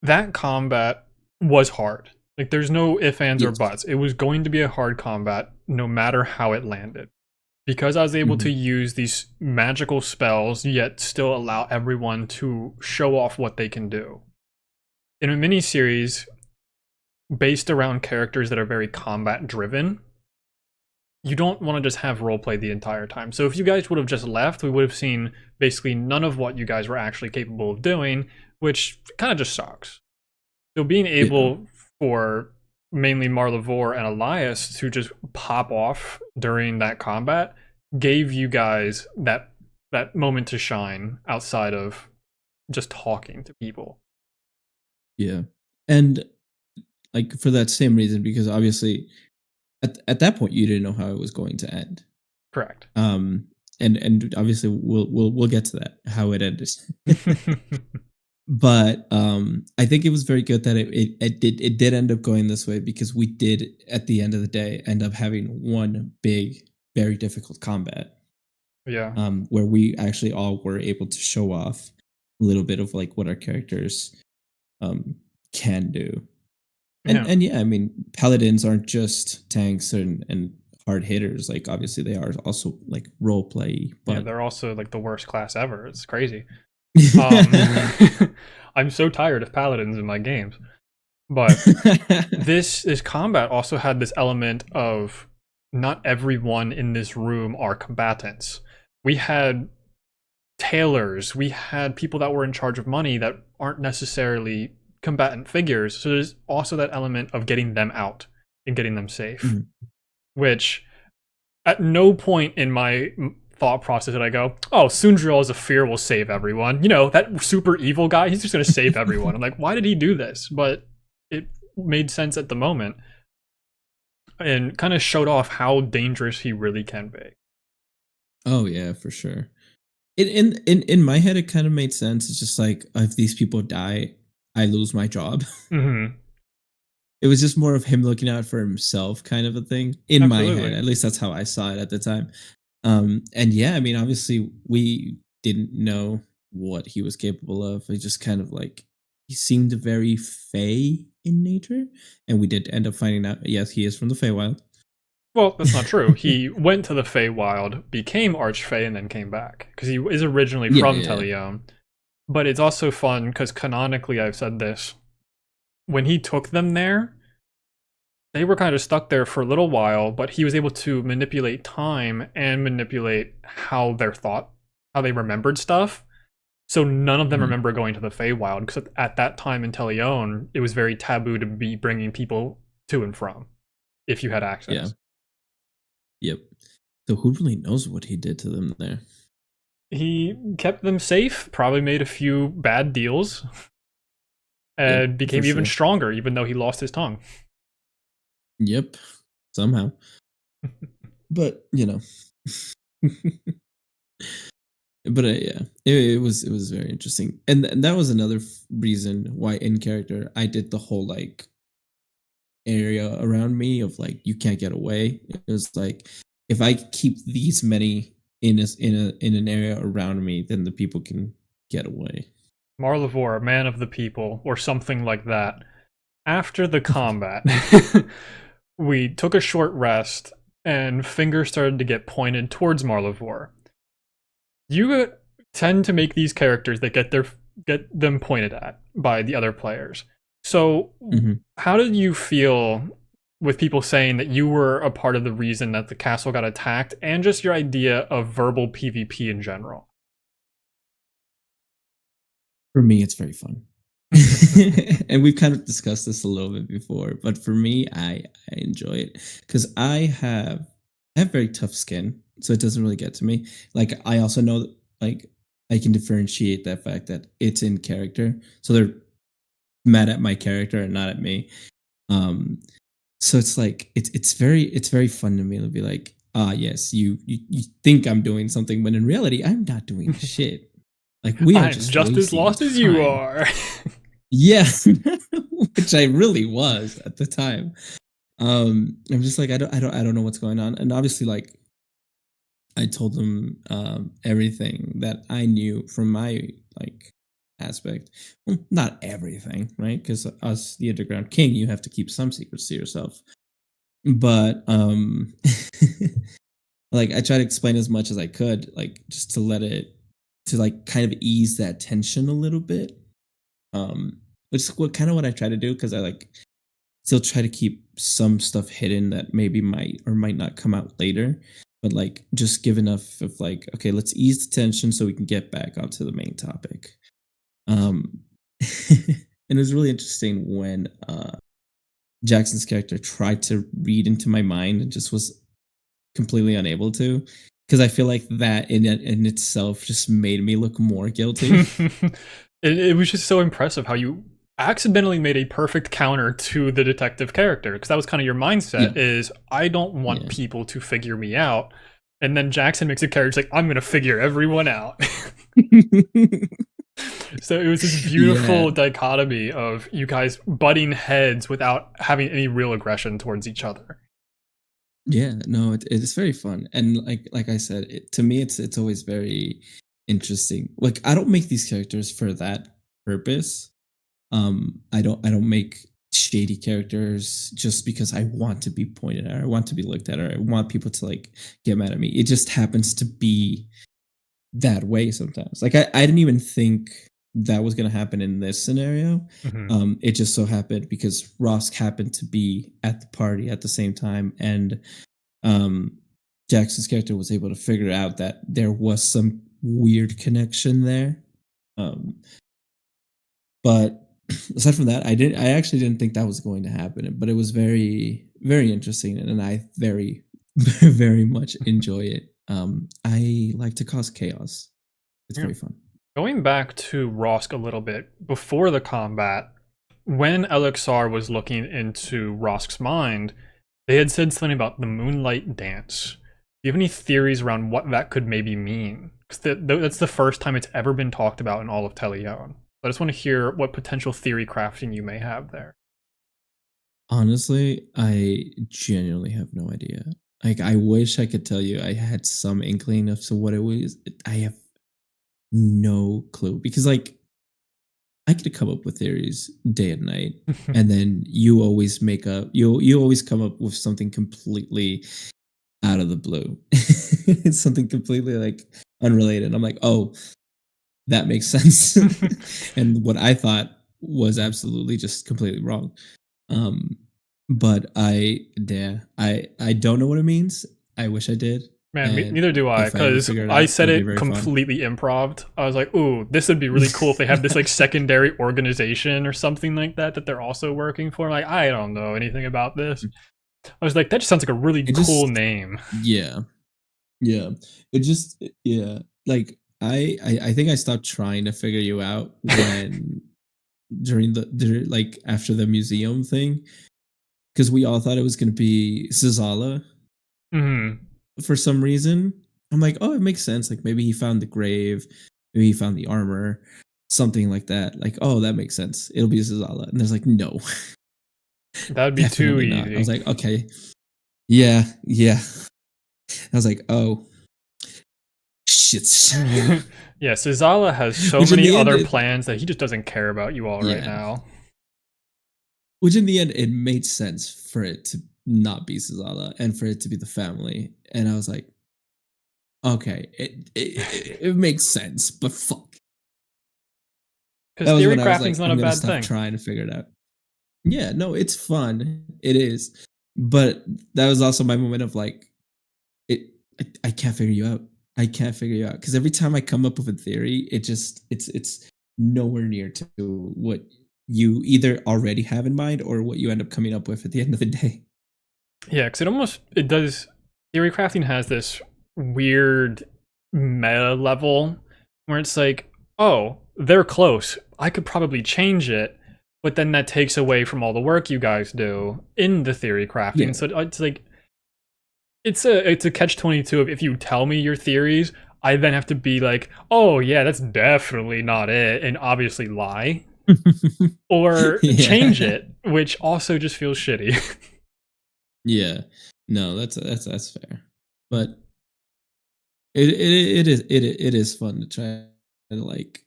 that combat was hard. Like, there's no ifs, ands, or Yes. buts. It was going to be a hard combat no matter how it landed. Because I was able to Mhm. use these magical spells, yet still allow everyone to show off what they can do. In a miniseries based around characters that are very combat driven, you don't want to just have roleplay the entire time. So if you guys would have just left, we would have seen basically none of what you guys were actually capable of doing, which kind of just sucks. So being Yeah. able for mainly Marla'vour and Elias to just pop off during that combat gave you guys that moment to shine outside of just talking to people. Yeah. And like for that same reason, because obviously at that point you didn't know how it was going to end. Correct. And obviously we'll get to that, how it ended. But I think it was very good that it did end up going this way because we did at the end of the day end up having one big, very difficult combat. Yeah. Where we actually all were able to show off a little bit of like what our characters can do. Yeah. And yeah, I mean, paladins aren't just tanks and hard hitters. Like obviously they are also like role play. Yeah, But they're also like the worst class ever. It's crazy. Um, I'm so tired of paladins in my games. But this combat also had this element of not everyone in this room are combatants. We had tailors, we had people that were in charge of money that aren't necessarily combatant figures. So there's also that element of getting them out and getting them safe, Mhm. which at no point in my thought process did I go, oh, Sundriel as a fear will save everyone. You know, that super evil guy, he's just going to save everyone. I'm like, why did he do this? But it made sense at the moment and kind of showed off how dangerous he really can be. Oh yeah, for sure. In my head, it kind of made sense. It's just like if these people die, I lose my job. Mm-hmm. It was just more of him looking out for himself, kind of a thing. In my head, Absolutely. at least that's how I saw it at the time. And yeah, I mean, obviously, we didn't know what he was capable of. It just kind of like he seemed very fey in nature, and we did end up finding out. Yes, he is from the Feywild. Well, that's not true. He went to the Feywild, became Archfey, and then came back because he is originally Yeah, from yeah, yeah. Teleon. But it's also fun because canonically, I've said this: when he took them there, they were kind of stuck there for a little while, but he was able to manipulate time and manipulate how they remembered stuff. So none of them Mhm. remember going to the Feywild because at that time in Teleon, it was very taboo to be bringing people to and from if you had Yeah. access. Yep. So who really knows what he did to them there? He kept them safe, probably made a few bad deals, Yep, and for became even sure. stronger, even though he lost his tongue. Yep. Somehow. But, but yeah, it was very interesting. And that was another reason why in character I did the whole like area around me of like you can't get away. It was like if I keep these many in an area around me, then the people can get away. Marla'vour, man of the people, or something like that. After the combat, we took a short rest, and fingers started to get pointed towards Marla'vour. You tend to make these characters that get them pointed at by the other players. So, Mhm. how did you feel with people saying that you were a part of the reason that the castle got attacked, and just your idea of verbal PvP in general? For me, it's very fun. And we've kind of discussed this a little bit before, but for me, I enjoy it because I have very tough skin, so it doesn't really get to me. Like I also know that like I can differentiate that fact that it's in character, so they're mad at my character and not at me. Um, so it's like it's very fun to me to be like, ah, yes, you think I'm doing something, but in reality, I'm not doing shit. Like we are I'm just just as wasting lost as you time. are. Yeah, which I really was at the time. I'm just like I don't know what's going on, and obviously, like I told them everything that I knew from my like aspect. Well, not everything, right? Because us, the underground king, you have to keep some secrets to yourself. But like I try to explain as much as I could, like just to let it to like kind of ease that tension a little bit. Um, which is what I try to do because I like still try to keep some stuff hidden that maybe might or might not come out later, but like just give enough of like, okay, let's ease the tension so we can get back onto the main topic. Um, and it was really interesting when Jackson's character tried to read into my mind and just was completely unable to, because I feel like that in itself just made me look more guilty. It was just so impressive how you accidentally made a perfect counter to the detective character, because that was kind of your mindset Yeah, is I don't want yeah. people to figure me out, and then Jackson makes a character like I'm gonna figure everyone out. So it was this Yeah, beautiful dichotomy of you guys butting heads without having any real aggression towards each other. yeah, no, it's very fun, and like I said, to me, it's always very interesting. Like I don't make these characters for that purpose. I don't make shady characters just because I want to be pointed at, or I want to be looked at, or I want people to like get mad at me. It just happens to be that way sometimes. Like I didn't even think that was gonna happen in this scenario. Mhm. It just so happened because Ross happened to be at the party at the same time, and um, Jackson's character was able to figure out that there was some weird connection there. Um, but aside from that, I actually didn't think that was going to happen, but it was very, very interesting, and I very, very much enjoy it. I like to cause chaos. It's Yeah. very fun. Going back to Rosk a little bit before the combat, when Elixir was looking into Rosk's mind, they had said something about the Moonlight Dance. Do you have any theories around what that could maybe mean? Because that's the first time it's ever been talked about in all of Teleon. I just want to hear what potential theory crafting you may have there. Honestly, I genuinely have no idea. Like, I wish I could tell you I had some inkling of to what it was. I have no clue because, like, I could come up with theories day and night, and then you always you always come up with something completely out of the blue. It's something completely like unrelated. I'm like, oh, that makes sense. And what I thought was absolutely just completely wrong. Um, but I don't know what it means. I wish I did, Man, and neither do I, if I ever because figure it I out, said it'll be it very fun. completely improv. I was like, ooh, this would be really cool if they have this like secondary organization or something like that that they're also working for. Like, I don't know anything about this. I was like, that just sounds like a really It cool just name. yeah. Yeah. It just yeah. Like I think I stopped trying to figure you out when like after the museum thing because we all thought it was going to be Cizala Hmm. for some reason. I'm like, oh, it makes sense. Like maybe he found the grave, maybe he found the armor, something like that. Like, oh, that makes sense. It'll be Cizala. And there's like, no, That'd be too definitely not. I was easy. like, okay, yeah, yeah. I was like, oh, shit. Yeah, Suzala has so Which in many the end, other plans that he just doesn't care about you all right yeah. now. Which in the end, it made sense for it to not be Cizala and for it to be the family. And I was like, okay, it makes sense, but fuck. Because That was theory when I was crafting's like, not I'm a gonna bad stop thing. trying to figure it out. Yeah, no, it's fun. It is. But that was also my moment of like, it I can't figure you out. I can't figure you out. Because every time I come up with a theory, it's nowhere near to what you either already have in mind or what you end up coming up with at the end of the day. Yeah, because it does. Theory crafting has this weird meta level where it's like, oh, they're close. I could probably change it, but then that takes away from all the work you guys do in the theory crafting. Yeah. So it's like it's a catch 22 of if you tell me your theories, I then have to be like, oh yeah, that's definitely not it, and obviously lie or change Yeah. it, which also just feels shitty. Yeah. No, that's fair. But it is fun to try to like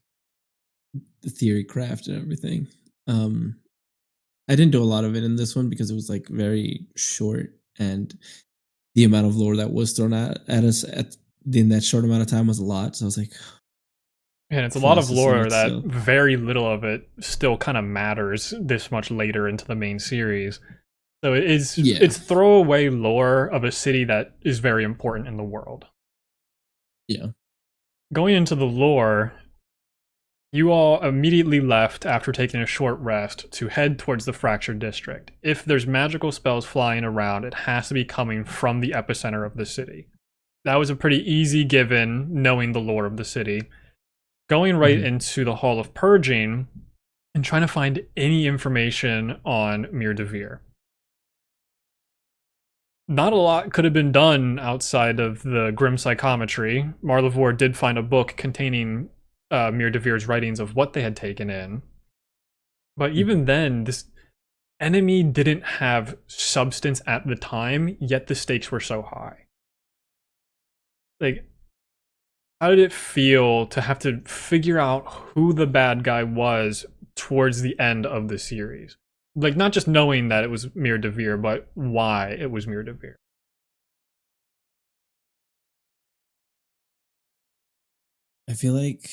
the theory craft and everything. Um I didn't do a lot of it in this one because it was like very short and the amount of lore that was thrown at us in that short amount of time was a lot. So I was like And it's a lot of processing lore it that still. very little of it still kind of matters this much later into the main series. So Yeah. it's throwaway lore of a city that is very important in the world. Yeah. Going into the lore, you all immediately left after taking a short rest to head towards the fractured district. If there's magical spells flying around, it has to be coming from the epicenter of the city. That was a pretty easy given knowing the lore of the city. Going right Mhm. into the Hall of Purging and trying to find any information on Mir Devere. Not a lot could have been done outside of the grim psychometry. Marla'vour did find a book containing Mir Devere's writings of what they had taken in. But Mhm. even then, this enemy didn't have substance at the time, yet the stakes were so high. Like, how did it feel to have to figure out who the bad guy was towards the end of the series? Like, not just knowing that it was Mir Devere, but why it was Mir Devere. I feel like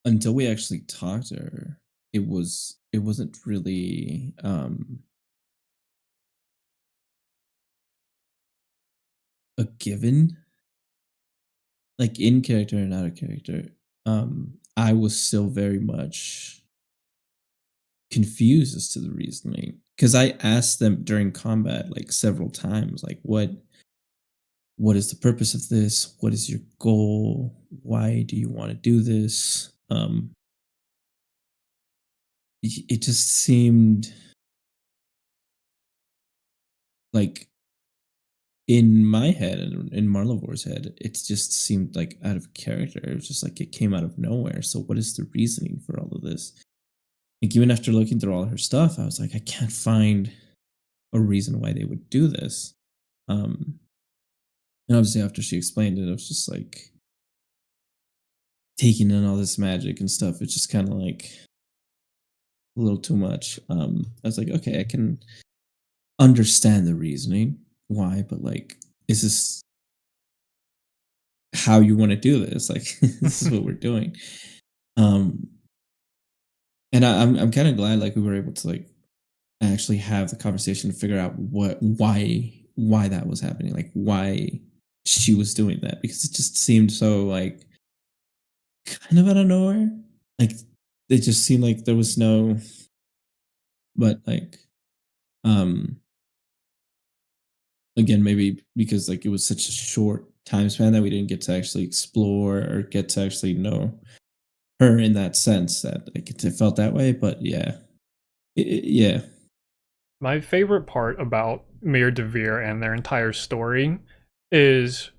until we actually talked to her, it wasn't really a given, like in character and out of character. I was still very much confused as to the reasoning because I asked them during combat like several times, like what is the purpose of this? What is your goal? Why do you want to do this? It just seemed like in my head and in Marlavour's head, it just seemed like out of character. It was just like it came out of nowhere. So what is the reasoning for all of this? Like even after looking through all her stuff, I was like, I can't find a reason why they would do this. Um, and obviously after she explained it, I was just like taking in all this magic and stuff. It's just kind of like a little too much. I was like, okay, I can understand the reasoning why, but like, is this how you want to do this? Like, this is what we're doing. Um, and I'm kind of glad like we were able to like actually have the conversation to figure out why that was happening, like why she was doing that, because it just seemed so like kind of out of nowhere. Like it just seemed like there was no, but like um again, maybe because like it was such a short time span that we didn't get to actually explore or get to actually know her in that sense that like it felt that way. But yeah, yeah. My favorite part about Mayor DeVere and their entire story is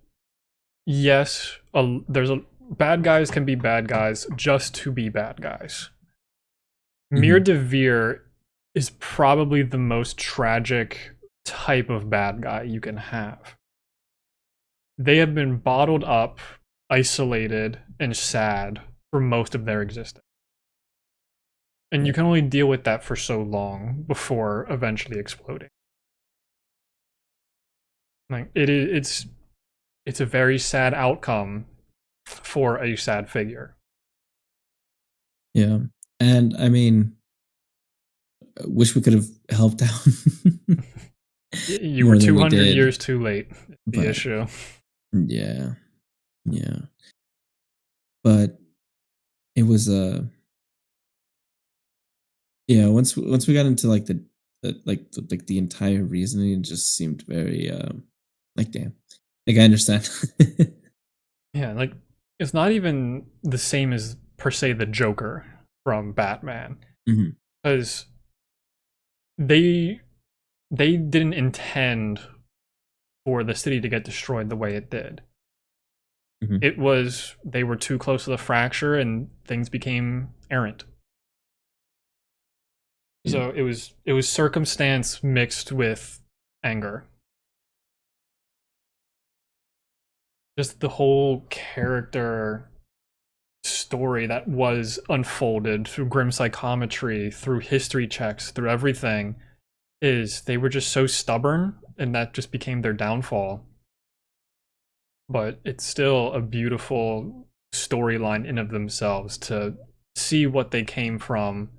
yes, there's a bad guys can be bad guys just to be bad guys. Mir Hmm. DeVere is probably the most tragic type of bad guy you can have. They have been bottled up, isolated, and sad for most of their existence. And you Yeah, can only deal with that for so long before eventually exploding. Like it's a very sad outcome for a sad figure. yeah. And I mean, wish we could have helped out You were more than we 200 did, years too late. The but issue. yeah, yeah. But it was yeah. Once we got into like the entire reasoning, it just seemed very like damn. Like I understand. Yeah, like it's not even the same as per se the Joker from Batman, Hmm. because they they didn't intend for the city to get destroyed the way it did. Hmm. It was they were too close to the fracture and things became errant. Yeah. So it was circumstance mixed with anger. Just the whole character story that was unfolded through grim psychometry, through history checks, through everything, is they were just so stubborn, and that just became their downfall. But it's still a beautiful storyline in of themselves to see what they came from,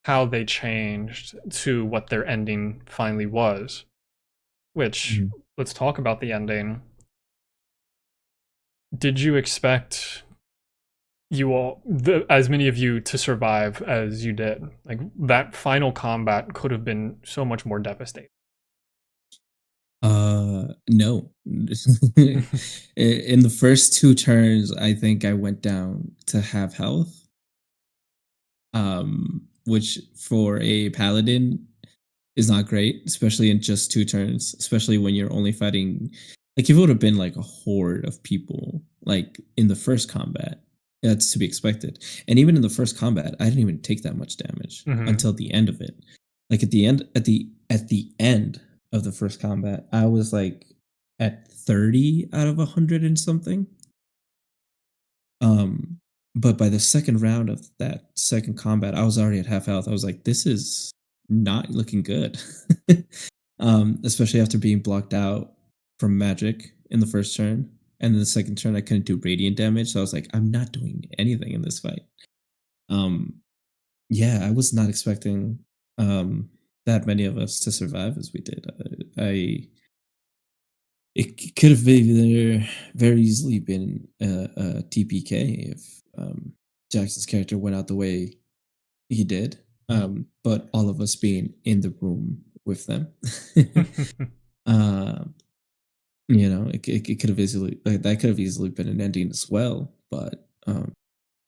how they changed to what their ending finally was. Which, Mhm. let's talk about the ending. Did you expect as many of you to survive as you did? Like that final combat could have been so much more devastating. No. In the first two turns, I think I went down to half health. Which for a paladin is not great, especially in just two turns, especially when you're only fighting. Like, if it would have been like a horde of people, like in the first combat, that's to be expected. And even in the first combat, I didn't even take that much damage Hmm. until the end of it. Like at the end of the first combat, I was like at 30 out of 100 and something. Um, but by the second round of that second combat, I was already at half health. I was like, this is not looking good. Especially after being blocked out from magic in the first turn. And then the second turn I couldn't do radiant damage. So I was like, I'm not doing anything in this fight. Um, yeah, I was not expecting that many of us to survive as we did. It could have very easily been a TPK if Jackson's character went out the way he did. But all of us being in the room with them, uh, it could have easily like, that could have easily been an ending as well. But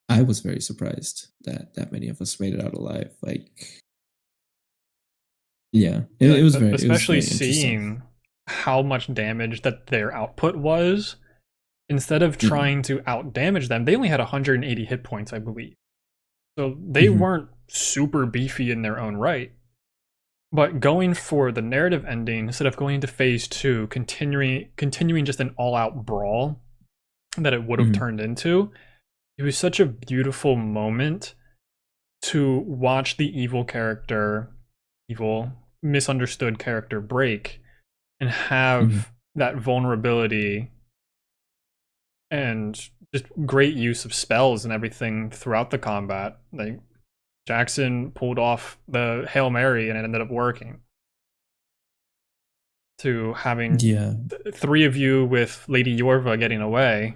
I was very surprised that that many of us made it out alive. Like, yeah, Yeah, it was especially very interesting. seeing how much damage that their output was. Instead of Yeah. trying to out damage them, they only had 180 hit points, I believe. So they Hmm. weren't super beefy in their own right. But going for the narrative ending instead of going into phase two, continuing just an all-out brawl that it would have Hmm. turned into, it was such a beautiful moment to watch the evil, misunderstood character break and Hmm. have that vulnerability and just great use of spells and everything throughout the combat. Like Jackson pulled off the Hail Mary and it ended up working. To having Yeah. three of you with Lady Yorva getting away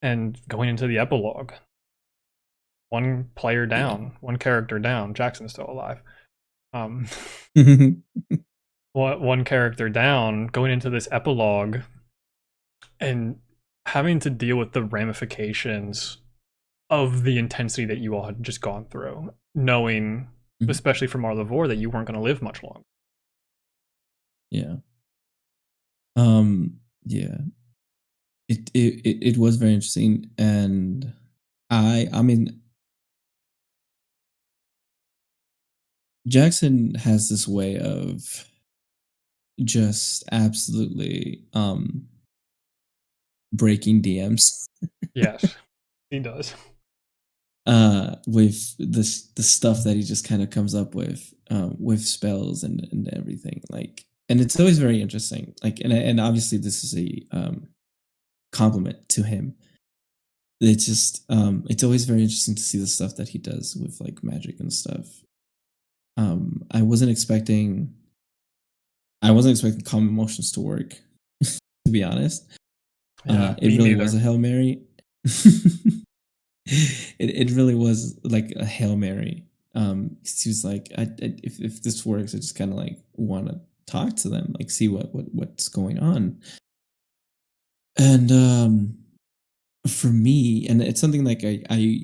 and going into the epilogue. One player Yeah. down, one character down. Jackson's still alive. Um, one character down, going into this epilogue and having to deal with the ramifications of the intensity that you all had just gone through, knowing, Mhm. especially for Marla'vour, that you weren't going to live much longer. Yeah. Yeah. It was very interesting, and I mean, Jackson has this way of just absolutely breaking DMs Yes, he does. with the stuff that he just kind of comes up with spells and everything, like, and it's always very interesting, like, and obviously this is a compliment to him. It's just it's always very interesting to see the stuff that he does with like magic and stuff. I wasn't expecting calm emotions to work, to be honest. Yeah, It me really was neither. a Hail Mary. It really was like a Hail Mary. 'Cause he was like, if this works, I just kind of like want to talk to them, like see what's going on. And for me, and it's something like I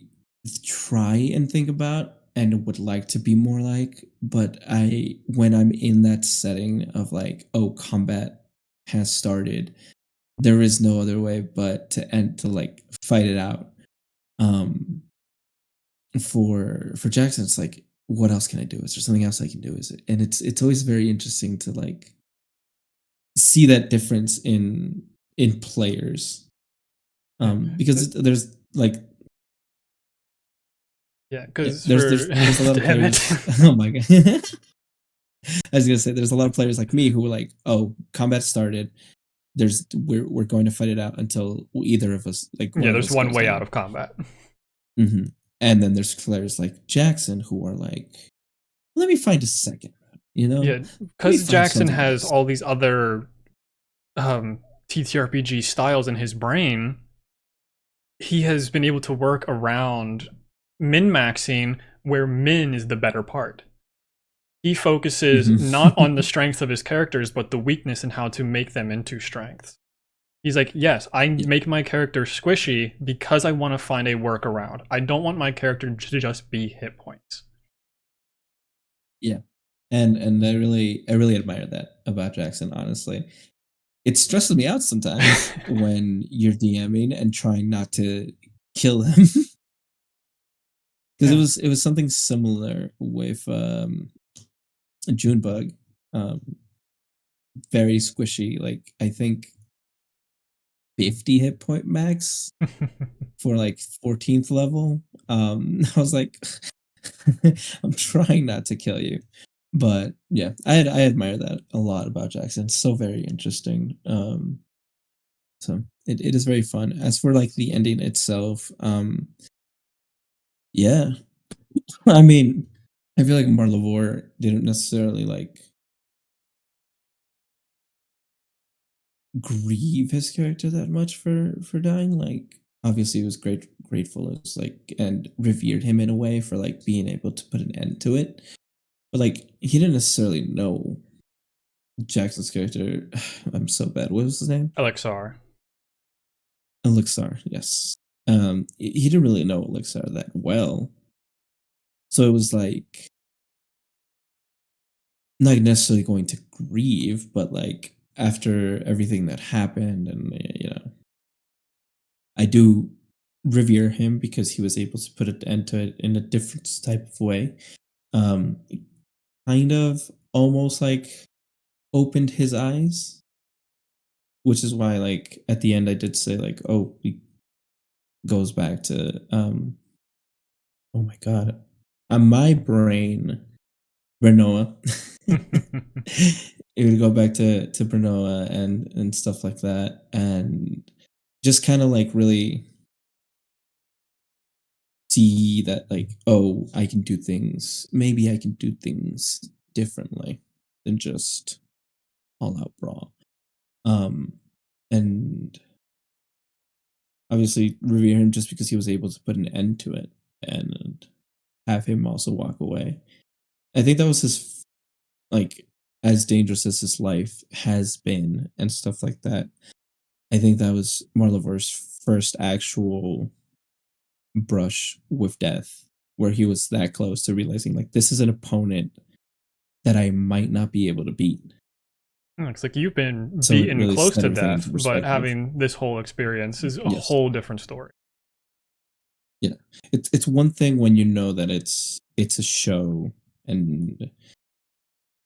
try and think about and would like to be more like, but I when I'm in that setting of like, oh, combat has started, there is no other way but to end to like fight it out. Um for Jackson, it's like, what else can I do? Is there something else I can do? Is it, and it's always very interesting to like see that difference in players. Yeah, Because there's like yeah, yeah, because for there's a lot of damn it. players. Oh my god. I was gonna say there's a lot of players like me who were like, oh, combat started. We're going to fight it out until either of us, like one Yeah, of there's us, one goes way out down. of combat. Hmm. And then there's players like Jackson who are like, let me find a second route, you know, Yeah, let me because find Jackson something has else. all these other TTRPG styles in his brain. He has been able to work around min maxing where min is the better part. He focuses not on the Hmm. strengths of his characters, but the weakness and how to make them into strengths. He's like, yes, I Yeah, make my character squishy because I want to find a workaround. I don't want my character to just be hit points. yeah, and I really admire that about Jackson. Honestly, it stresses me out sometimes when you're DMing and trying not to kill him. Because Yeah. it was something similar with Junebug. Um, very squishy. Like I think 50 hit point max for like 14th level. I was like, I'm trying not to kill you, but yeah, I admire that a lot about Jackson. It's so very interesting. So it is very fun. As for like the ending itself, yeah, I mean, I feel like Marla'vour didn't necessarily like grieve his character that much for dying. Like obviously he was grateful as like and revered him in a way for like being able to put an end to it. But like he didn't necessarily know Jackson's character. I'm so bad. What was his name? Elixir. Elixir, yes. He didn't really know Elixir that well. So it was like not necessarily going to grieve, but like after everything that happened, and you know, I do revere him because he was able to put an end to it in a different type of way. It kind of almost like opened his eyes, which is why like at the end I did say like, oh, he goes back to oh my god, on my brain, Renoa. It would go back to Brenoa and stuff like that, and just kind of like really see that like, oh, I can do things. Maybe I can do things differently than just all out brawl. Um, and obviously revere him just because he was able to put an end to it and have him also walk away. I think that was his like as dangerous as his life has been and stuff like that. I think that was Marla'vour's first actual brush with death, where he was that close to realizing like this is an opponent that I might not be able to beat. It's like you've been So it beaten really close set to everything death, into but perspective. having this whole experience is a Yes. whole different story. Yeah. It's one thing when you know that it's a show and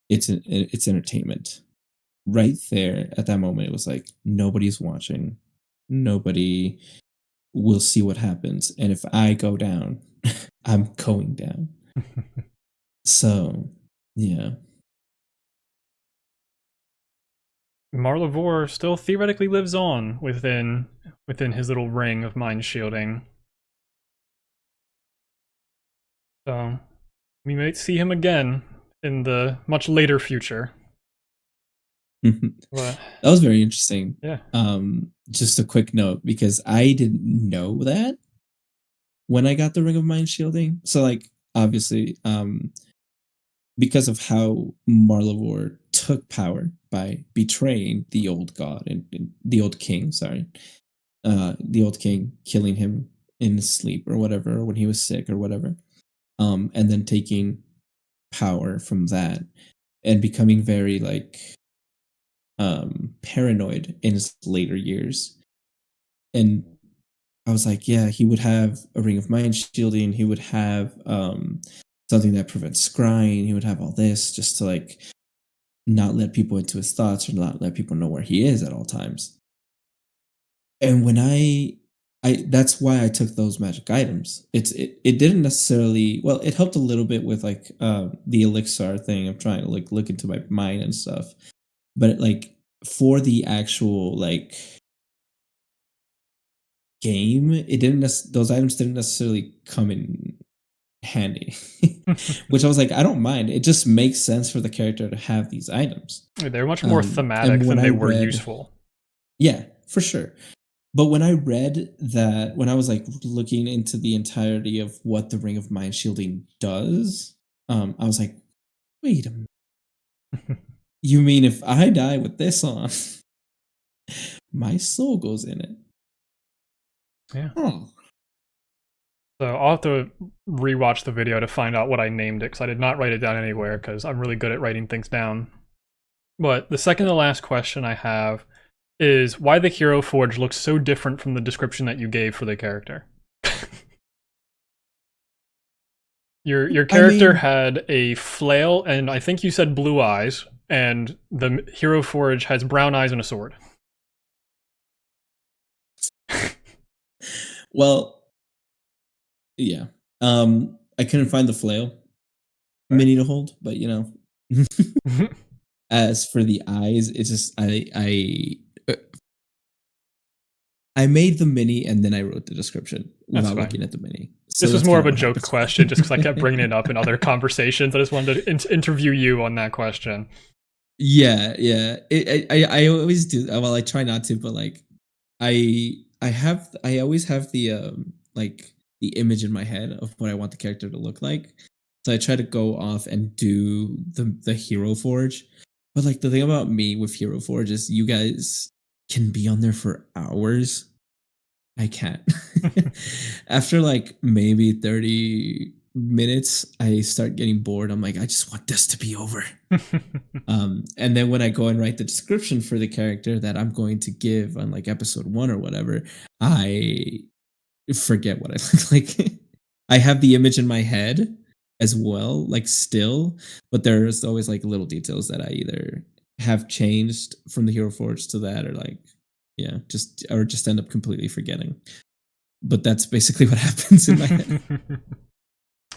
it's entertainment. Right there at that moment, it was like nobody's watching, nobody will see what happens, and if I go down, I'm going down. So, yeah. Marla'vour still theoretically lives on within his little ring of mind shielding. So we might see him again in the much later future. But That was very interesting. yeah. Just a quick note because I didn't know that when I got the ring of mind shielding. So, like, obviously, because of how Marla'vour took power by betraying the old god and the old king, sorry, the old king killing him in his sleep or whatever, or when he was sick or whatever, and then taking power from that and becoming very like paranoid in his later years. And I was like, yeah, he would have a ring of mind shielding. He would have something that prevents scrying. He would have all this just to like not let people into his thoughts or not let people know where he is at all times. And when I that's why I took those magic items. It didn't necessarily well, it helped a little bit with like the elixir thing of trying to like look into my mind and stuff. But like for the actual like game, it didn't those items didn't necessarily come in handy. Which I was like, I don't mind. It just makes sense for the character to have these items. They're much more And thematic when than I they were read, useful. yeah, for sure. But when I read that, when I was like looking into the entirety of what the Ring of Mind Shielding does, I was like, wait a minute. You mean if I die with this on, my soul goes in it? Yeah. Oh. So I'll have to rewatch the video to find out what I named it, because I did not write it down anywhere, because I'm really good at writing things down. But the second to last question I have is why the Hero Forge looks so different from the description that you gave for the character. Your I character mean, had a flail, and I think you said blue eyes, and the Hero Forge has brown eyes and a sword. well, yeah. I couldn't find the flail Right. mini to hold, but you know. As for the eyes, it's just I made the mini and then I wrote the description That's without fine. looking at the mini. So This was that's more kind of of a what joke happened. question, just because I kept bringing it up in other conversations. I just wanted to interview you on that question. Yeah, yeah. I always do. Well, I try not to, but like, I always have the like the image in my head of what I want the character to look like. So I try to go off and do the hero forge. But like the thing about me with hero forge is you guys can be on there for hours. I can't. After like maybe 30 minutes, I start getting bored. I'm like, I just want this to be over. And then when I go and write the description for the character that I'm going to give on like episode one or whatever, I forget what I look like. I have the image in my head as well, like still, but there's always like little details that I either have changed from the Hero Forge to that or like, yeah, just end up completely forgetting. But that's basically what happens in my head.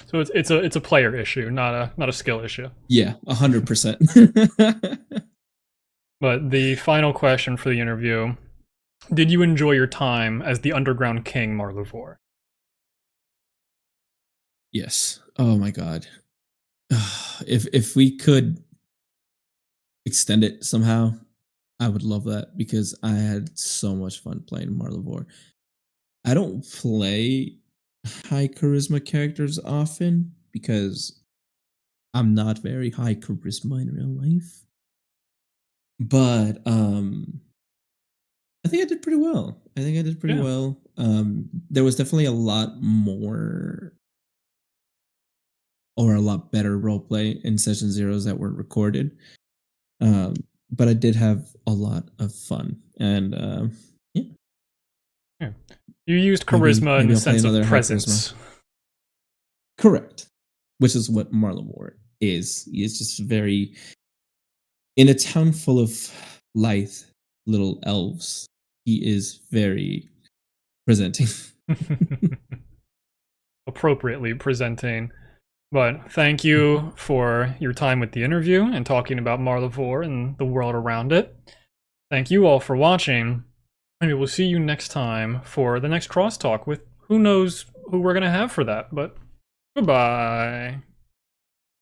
So it's a player issue, not a skill issue. Yeah, 100%. But the final question for the interview: did you enjoy your time as the Underground King Marla'vour? Yes. Oh my god. If we could extend it somehow, I would love that because I had so much fun playing Marla'vour. I don't play high charisma characters often because I'm not very high charisma in real life. But I think I did pretty well. I think I did pretty Yeah. well. There was definitely a lot more or a lot better roleplay in session zeros that were recorded. Um, but I did have a lot of fun, and yeah, Yeah. You used maybe charisma in maybe the I'll play sense of another high charisma. presence. Correct, which is what Marla'vour is. It's just very in a town full of lithe little elves. He is very presenting. Appropriately presenting. But thank you for your time with the interview and talking about Marla'vour and the world around it. Thank you all for watching, and we will see you next time for the next crosstalk with who knows who we're going to have for that, but goodbye.